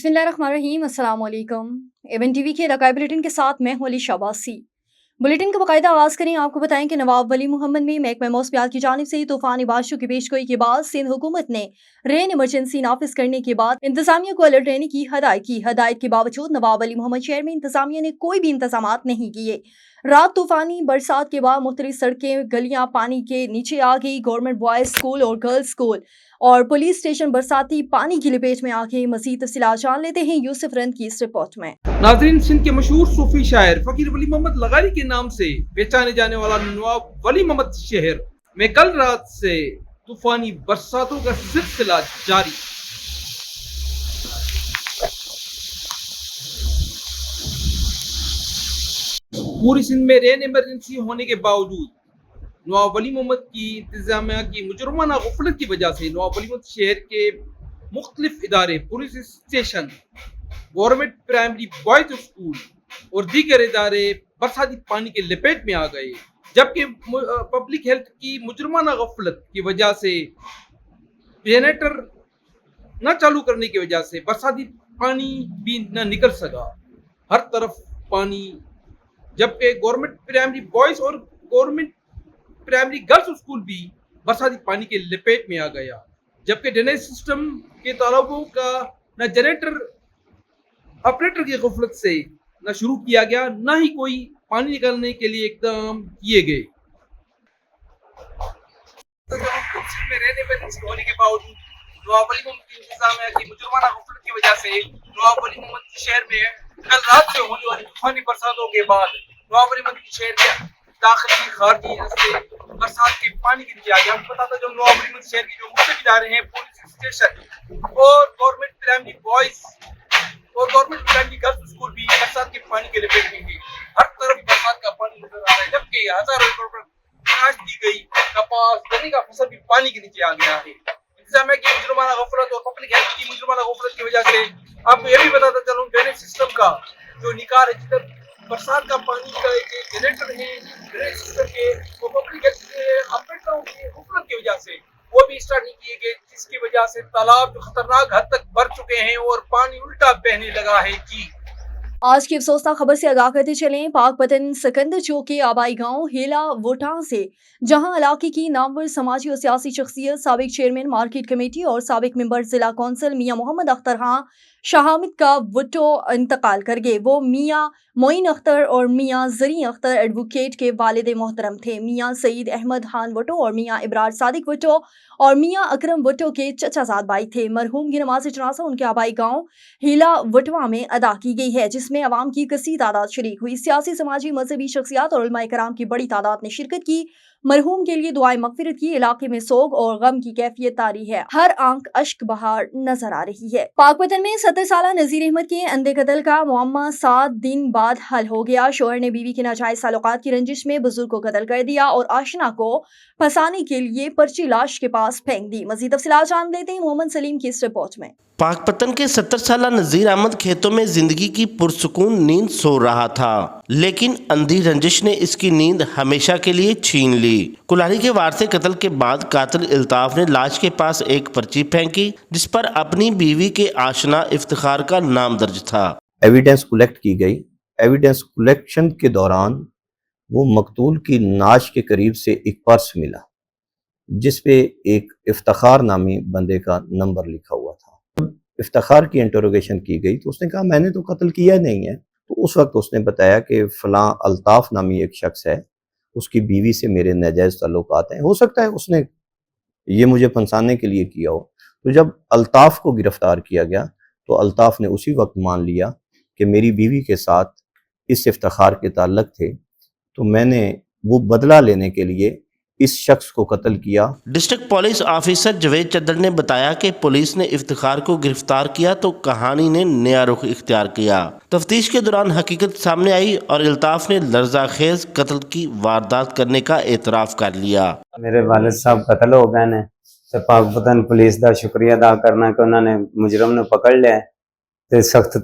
बिस्मिल्लाहिर्रहमानिर्रहीम, अस्सलाम वालेकुम। एवन टीवी के इलाकाई बुलेटिन के साथ मैं हूं अली शाबासी। बुलेटिन का बाकायदा आगाज करें। आपको बताएं कि नवाब वली मोहम्मद में महकमा मौसमियात की जानिब से तूफानी बारिशों की पेशगोई के बाद सिंध हुकूमत ने रेन इमरजेंसी नाफिज करने के बाद इंतजामिया को अलर्ट रहने की हदायत की। हदायत के बावजूद नवाब वली मोहम्मद शहर में इंतजामिया ने कोई भी इंतजामात नहीं किए। रात तूफानी बरसात के बाद मुख्तलिफ सड़कें गलियां पानी के नीचे आ गई। गवर्नमेंट बॉयज स्कूल और गर्ल्स स्कूल और पुलिस स्टेशन बरसाती पानी की लपेट में आ गए। मजीद तफसीलात जान लेते हैं यूसुफ रंद की इस रिपोर्ट में। नाज़रीन, सिंध के मशहूर सूफी शायर फकीर वली मोहम्मद लगारी के नाम से पहचाने जाने वाला नवाब वली मोहम्मद शहर में कल रात से तूफानी बरसातों का सिलसिला जारी। पूरी सिंध में रेन इमरजेंसी होने के बावजूद नवाब वली मोहम्मद की इंतजामिया की मुजरमाना गफलत की वजह से नवाब वली मोहम्मद शहर के मुख्तलिफ इदारे, police station, government primary boys school और दीगर इदारे बरसाती पानी के लपेट में आ गए। जबकि पब्लिक हेल्थ की मुजरमाना गफलत की वजह से जनरेटर न चालू करने की वजह से बरसाती पानी भी न निकल सका, हर तरफ पानी। जबकि गवर्नमेंट प्राइमरी बॉयज और गवर्नमेंट प्राइमरी गर्ल्स स्कूल भी बरसाती पानी के लपेट में आ गया। जबकि ड्रेनेज सिस्टम के तालाबों का न जनरेटर ऑपरेटर की गफलत से न शुरू किया गया, न ही कोई पानी निकालने के लिए इकदाम किए गए। रहने में होने के बावजूद नवाब वली मोहम्मद की इंतजामिया की मुजरमाना गफलत की वजह से नवाब वली मोहम्मद शहर में कल रात से होने वाली तूफानी बरसातों के बाद नवाब वली मोहम्मद शहर के दाखिली खारजी से बरसात के पानी के नीचे आ गया। आपको पता था जब नवाब वली मोहम्मद शहर के जो मुख्तलिफ इदारे हैं, पुलिस स्टेशन और गवर्नमेंट प्राइमरी बॉयज और गवर्नमेंट प्राइमरी गर्ल्स स्कूल भी बरसात के पानी के लपेट में थे। हर तरफ बरसात का पानी नजर आ रहा है। जबकि हजारों एकड़ पर काश्त की गई कपास, गन्ने का फसल भी पानी के नीचे आ गया है। इंतजामिया की मुजरमाना गफलत और पब्लिक हेल्थ की मुजरमाना गफलत की वजह से आपको ये भी बताता चलूं, ड्रेनेज सिस्टम का जो निकाल है, जिधर बरसात का पानी का जनरेटर है ड्रेनेज सिस्टम के, वो पब्लिक हेल्थ के ऑपरेटरों की गफलत की वजह से वो भी स्टार्ट नहीं किए गए, जिसकी वजह से तालाब जो खतरनाक हद तक भर चुके हैं और पानी उल्टा बहने लगा है। जी, आज की अफसोसनाक खबर से आगाह करते चलें। पाकपतन सिकंदर चौक के आबाई गांव हेला वोटां से, जहां इलाके की नामवर समाजी और सियासी शख्सियत साबिक चेयरमैन मार्केट कमेटी और साबिक मेंबर जिला कौंसिल मियां मोहम्मद अख्तर खां शाहामिद का वुटो इंतकाल कर गए। वो मियां मोइन अख्तर और मियां जरी अख्तर एडवोकेट के वालिद मोहतरम थे। मियां सईद अहमद खान वुटो और मियां इब्रार सादिक वुटो और मियां अकरम वुटो के चचाजाद भाई थे। मरहूम की नमाज जनाजा उनके आबाई गांव हीला वटवा में अदा की गई है, जिसमें अवाम की कसी तादाद शरीक हुई। सियासी, समाजी, मजहबी शख्सियात और उलमाए कराम की बड़ी तादाद ने शिरकत की। मरहूम के लिए दुआए मगफिरत की। इलाके में सोग और गम की कैफियत तारी है। हर आंख अश्क बहार नजर आ रही है। पाकपतन में 70 साल नजीर अहमद के अंधे कत्ल का मुअम्मा 7 दिन बाद हल हो गया। शोहर ने बीवी के नाजायज ताल्लुकात की रंजिश में बुजुर्ग को कत्ल कर दिया और आशना को फंसाने के लिए पर्ची लाश के पास फेंक दी। मजीद तफसीलात जान लेते हैं मोहम्मद सलीम की इस रिपोर्ट में। पाकपतन के 70 साल नजीर अहमद खेतों में जिंदगी की पुरसुकून नींद सो रहा था, लेकिन अंधी रंजिश ने इसकी नींद हमेशा के लिए छीन ली। कुल्हाड़ी के वार से कत्ल के बाद कातिल इल्ताफ ने लाश के पास एक पर्ची फेंकी, जिस पर अपनी बीवी के आशना इफ्तिखार का नाम दर्ज था। एविडेंस कलेक्ट की गई। एविडेंस कलेक्शन के दौरान वो मकतूल की नाश के करीब से एक पर्स मिला, जिस पे एक इफ्तिखार नामी बंदे का नंबर लिखा हुआ था। इफ्तिखार की इंटरोगेशन की गई तो उसने कहा मैंने तो कत्ल किया नहीं है। तो उस वक्त उसने बताया कि फलां अल्ताफ नामी एक शख्स है, उसकी बीवी से मेरे नाजायज़ ताल्लुकात हैं, हो सकता है उसने ये मुझे फंसाने के लिए किया हो। तो जब अल्ताफ को गिरफ्तार किया गया तो अल्ताफ ने उसी वक्त मान लिया कि मेरी बीवी के साथ इस इफ्तिखार के ताल्लुक थे, तो मैंने वो बदला लेने के लिए इस शख्स को कत्ल किया। डिस्ट्रिक्ट पुलिस ऑफिसर जवेद चद्दर ने बताया कि पुलिस ने इफ्तिखार को गिरफ्तार किया तो कहानी ने नया रुख इख्तियार किया। तफ्तीश के दौरान हकीकत सामने आई और इल्ताफ ने लर्जाखेज कत्ल की वारदात करने का एतराफ़ कर लिया। मेरे वालिद साहब कत्ल हो गए ने, तो पाकपतन पुलिस का शुक्रिया अदा करना कि उन्होंने मुजरम ने पकड़ लिया, तो सख्त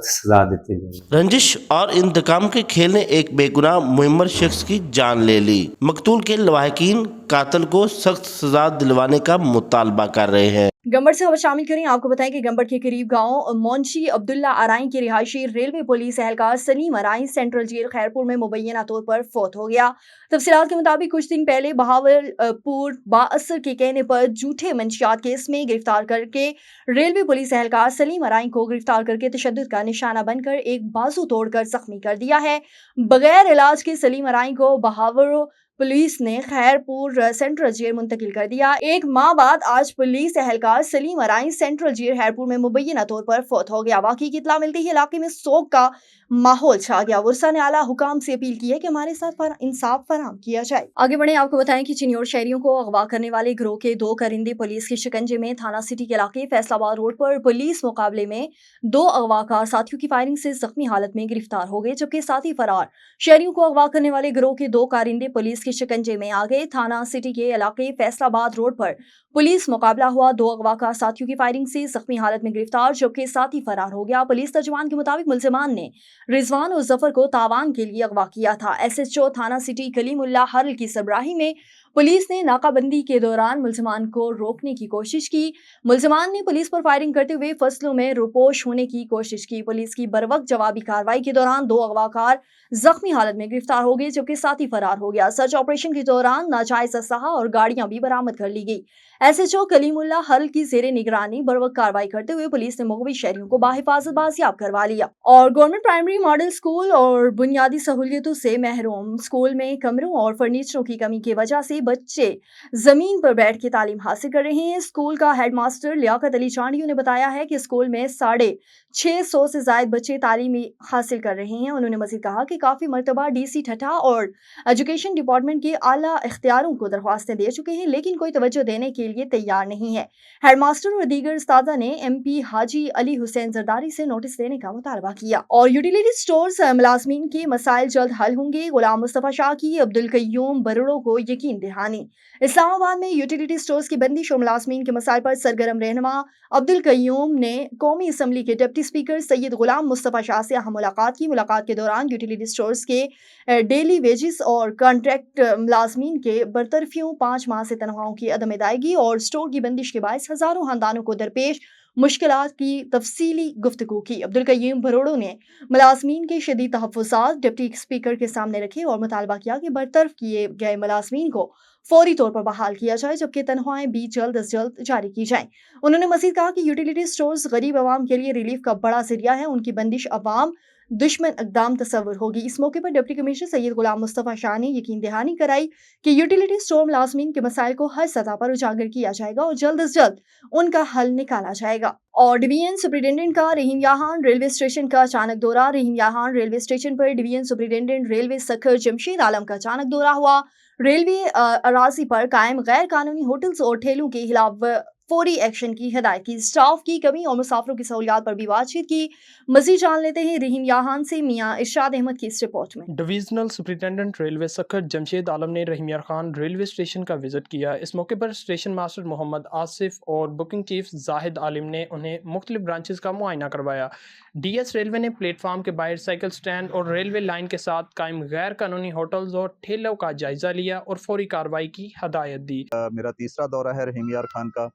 सजा दी। रंजिश और इंतकाम के खेल ने एक बेगुनाह मुअम्मर शख्स की जान ले ली। मकतूल के लवाहिकीन कातिल को सख्त सजा दिलवाने का मुतालबा कर रहे हैं। गंबड़ से खबर शामिल करें। आपको बताएं कि गंबड़ के करीब गांव मोंशी अब्दुल्ला अराई के रिहायशी रेलवे पुलिस एहलकार सलीम अराई सेंट्रल जेल खैरपुर में मुबैना तौर पर फौत हो गया। तफसीलात के मुताबिक कुछ दिन पहले बहावलपुर बाअसर के कहने पर झूठे मंशियात केस में गिरफ्तार करके रेलवे पुलिस एहलकार सलीम अराई को गिरफ्तार करके तशद्दुद का निशाना बनकर एक बाजू तोड़कर जख्मी कर दिया है। बगैर इलाज के सलीम अराई को बहावर पुलिस ने खैरपुर सेंट्रल जेल मुंतकिल कर दिया। एक माह बाद आज पुलिस एहलकार सलीम अराई सेंट्रल जेल खैरपुर में मुबैना तौर पर फौत हो गया। वाकई की इत्तला मिलते ही इलाके में सोग का माहौल छा गया। वर्षा ने आला हुकाम से अपील की है कि हमारे साथ इंसाफ फराहम किया जाए। आगे बढ़े, आपको बताएं कि चिन्योर शहरियों को अगवा करने वाले गिरोह के 2 करिंदे पुलिस के शिकंजे में। थाना सिटी के इलाके फैसलाबाद रोड पर पुलिस मुकाबले में 2 अगवाकार साथियों की फायरिंग से जख्मी हालत में गिरफ्तार हो गए, जबकि साथी फरार। शहरियों को अगवा करने वाले गिरोह के 2 कारिंदे पुलिस के शिकंजे में आ गए। थाना सिटी के इलाके फैसलाबाद रोड पर पुलिस मुकाबला हुआ, 2 अगवाकार साथियों की फायरिंग से जख्मी हालत में गिरफ्तार, जबकि साथी फरार हो गया। पुलिस तर्जुमान के मुताबिक मुल्जिमान ने रिजवान और जफर को तावान के लिए अगवा किया था। SHO थाना सिटी कलीमुल्ला हरल की सरबराही में पुलिस ने नाकाबंदी के दौरान मुल्जिमान को रोकने की कोशिश की। मुल्जिमान ने पुलिस पर फायरिंग करते हुए फसलों में रुपोश होने की कोशिश की। पुलिस की बरवक्त जवाबी कार्रवाई के दौरान 2 अगवाकार जख्मी हालत में गिरफ्तार हो गए, जबकि साथी फरार हो गया। सर्च ऑपरेशन के दौरान नाजायज असलहा और गाड़ियां भी बरामद कर ली गई। SHO कलीमुल्ला हरल की जेरे निगरानी बरवक्त कार्रवाई करते हुए पुलिस ने मुगवी शहरियों को बाहिफाजत बाजियाब करवा लिया। और गवर्नमेंट प्राइमरी मॉडल स्कूल और बुनियादी सहूलियतों से महरूम। स्कूल में कमरों और फर्नीचरों की कमी की वजह से बच्चे जमीन पर बैठ के तालीम हासिल कर रहे हैं। स्कूल का हेडमास्टर लियाकत अली चांडियो ने बताया है कि स्कूल में 650 से ज्यादा बच्चे तालीम हासिल कर रहे हैं। उन्होंने मजीद कहा कि काफी मरतबा DC ठठा और एजुकेशन डिपार्टमेंट के आला इख्तियारों को दरख्वास्तें दे चुके हैं, लेकिन कोई तवज्जो देने के लिए तैयार नहीं है। हेडमास्टर और दीगर उस्तादा ने MP हाजी अली हुसैन जरदारी से नोटिस देने का मुतालबा किया। और यूटिलिटी स्टोर्स मुलाजमीन के मसाइल जल्द हल होंगे। गुलाम मुस्तफा शाह की अब्दुल कय्यूम बरोड़ो को यकीन दहानी। इस्लामाबाद में यूटिलिटी स्टोर्स की बंदिश और मुलाजमीन के मसाइल पर सरगर्म रहनुमा अब्दुल कय्यूम ने कौमी असम्बली के डिप्टी स्पीकर सैयद गुलाम मुस्तफा शाह से अहम मुलाकात की। मुलाकात के दौरान यूटिलिटी स्टोर्स के डेली वेजेस और कॉन्ट्रैक्ट मुलाजमीन के बरतरफियों, 5 माह से तनख्वाहों की अदम अदायगी और स्टोर की बंदिश के बायस हजारों खानदानों को दरपेश मुश्किलात की तफसीली गुफ्तगू की। अब्दुल कय्यूम बरोड़ो ने मुलाजमीन के शदीद तहफ़्फ़ुज़ात डिप्टी स्पीकर के सामने रखे और मुतालबा किया कि बरतरफ किए गए मुलाजमीन को फौरी तौर पर बहाल किया जाए, जबकि तनख्वाहें भी जल्द अज जल्द जारी की जाएं। उन्होंने मज़ीद कहा कि यूटिलिटी स्टोर्स गरीब आवाम के लिए रिलीफ का बड़ा जरिया है। उनकी बंदिश अवाम दुश्मन अकदाम तस्वर होगी। इस मौके पर डिप्टी कमिश्नर सैयद गुलाम मुस्तफा शाह ने यकीन दहानी कराई कि यूटिलिटी स्टोर मुलाजमीन के मसाइल को हर सतह पर उजागर किया जाएगा और जल्द अज जल्द उनका हल निकाला जाएगा। और डिवीजन सुपरिटेंडेंट का रहीम याहान रेलवे स्टेशन का अचानक दौरा। रहीम याहान रेलवे स्टेशन पर division superintendent railway Sukkur Jamshed Alam का अचानक दौरा हुआ। रेलवे अराजी पर कायम गैर कानूनी होटल्स और ठेलों के खिलाफ फौरी एक्शन की हिदायत की। स्टाफ की कमी और मुसाफिरों की सहूलियात पर भी बातचीत की। मजीद जान लेते हैं रहीम याहान से मियां इरशाद अहमद की इस रिपोर्ट में। Divisional superintendent railway Sukkur Jamshed Alam ने रहीम यार खान रेलवे स्टेशन का विजिट किया। इस मौके पर स्टेशन मास्टर मोहम्मद आसिफ और बुकिंग चीफ जाहिद आलिम ने उन्हें मुख्तलिफ ब्रांचेस का मुआयना करवाया। DS रेलवे ने प्लेटफार्म के बाहर साइकिल स्टैंड और रेलवे लाइन के साथ कायम गैर कानूनी होटल्स और ठेलों का जायजा लिया और फौरी कार्रवाई की हदायत दी। मेरा तीसरा दौरा है रहीम यार खान का,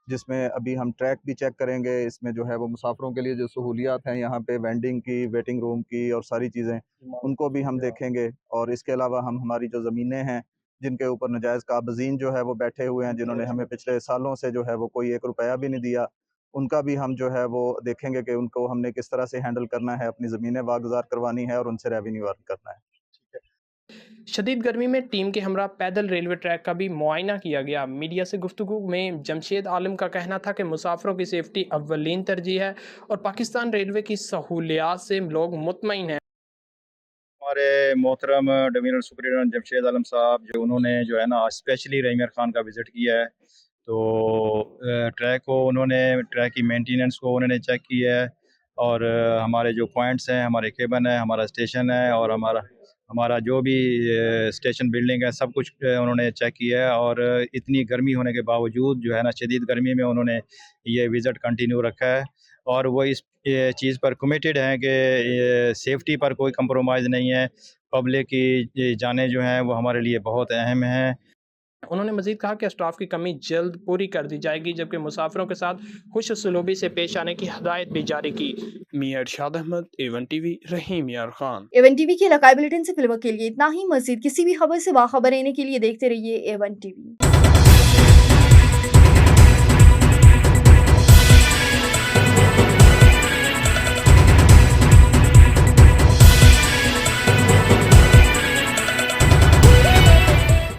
जिसमें अभी हम ट्रैक भी चेक करेंगे। इसमें जो है वो मुसाफिरों के लिए जो सहूलियात हैं यहाँ पे, वेंडिंग की, वेटिंग रूम की और सारी चीज़ें, उनको भी हम देखेंगे। और इसके अलावा हम हमारी जो ज़मीनें हैं जिनके ऊपर नजायज़ काबज़ीन जो है वो बैठे हुए हैं, जिन्होंने हमें पिछले सालों से जो है वो कोई 1 रुपया भी नहीं दिया, उनका भी हम जो है वो देखेंगे कि उनको हमने किस तरह से हैंडल करना है, अपनी ज़मीनें वागुज़ार करवानी है और उनसे रेवेन्यू अर्न करना है। शदीद गर्मी में टीम के हमरा पैदल रेलवे ट्रैक का भी मुआयना किया गया। मीडिया से गुफ्तगू में जमशेद आलम का कहना था कि मुसाफिरों की सेफ्टी अव्वलीन तरजीह है और पाकिस्तान रेलवे की सहूलियात से लोग मुतमईन हैं। हमारे मोहतरम डिवीजनल सुपरिटेंडेंट जमशेद आलम साहब जो उन्होंने जो है ना स्पेशली रहीम यार खान का विज़िट किया है, तो ट्रैक को उन्होंने, ट्रैक की मेंटेनेंस को उन्होंने चेक किया है और हमारे जो पॉइंट्स हैं, हमारे केबन है, हमारा स्टेशन है और हमारा जो भी स्टेशन बिल्डिंग है, सब कुछ उन्होंने चेक किया है। और इतनी गर्मी होने के बावजूद जो है ना शदीद गर्मी में उन्होंने ये विज़िट कंटिन्यू रखा है और वो इस चीज़ पर कमिटेड हैं कि सेफ्टी पर कोई कंप्रोमाइज़ नहीं है। पब्लिक की जानें जो हैं वो हमारे लिए बहुत अहम हैं। उन्होंने मजीद कहा कि स्टाफ की कमी जल्द पूरी कर दी जाएगी, जबकि मुसाफिरों के साथ खुश सलूबी से पेश आने की हदायत भी जारी की। मियां इरशाद अहमद, A1 TV, रहीम यार खान। A1 टीवी के इलाकाई बुलेटिन से फिलहाल के लिए इतना ही। मजीद किसी भी खबर से बाखबर रहने के लिए देखते रहिए A1 टीवी।